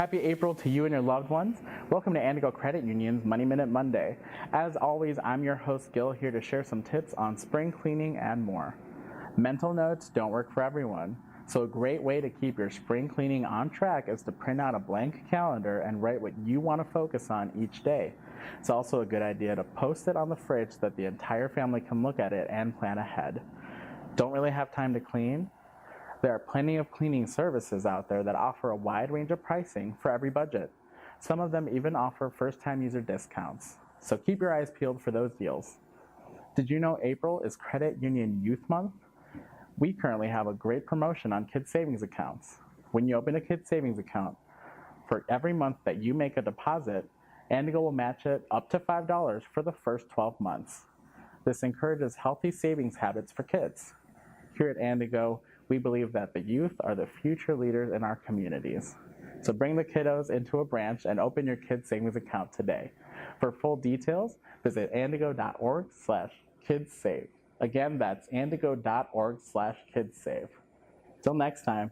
Happy April to you and your loved ones. Welcome to Andigo Credit Union's Money Minute Monday. As always, I'm your host Gil, here to share some tips on spring cleaning and more. Mental notes don't work for everyone, so a great way to keep your spring cleaning on track is to print out a blank calendar and write what you want to focus on each day. It's also a good idea to post it on the fridge so that the entire family can look at it and plan ahead. Don't really have time to clean? There are plenty of cleaning services out there that offer a wide range of pricing for every budget. Some of them even offer first-time user discounts, so keep your eyes peeled for those deals. Did you know April is Credit Union Youth Month? We currently have a great promotion on kids savings accounts. When you open a kids savings account, for every month that you make a deposit, Andigo will match it up to $5 for the first 12 months. This encourages healthy savings habits for kids. Here at Andigo, we believe that the youth are the future leaders in our communities. So bring the kiddos into a branch and open your kids savings account today. For full details, visit andigo.org/kidssave. Again, that's andigo.org/kidssave. Till next time.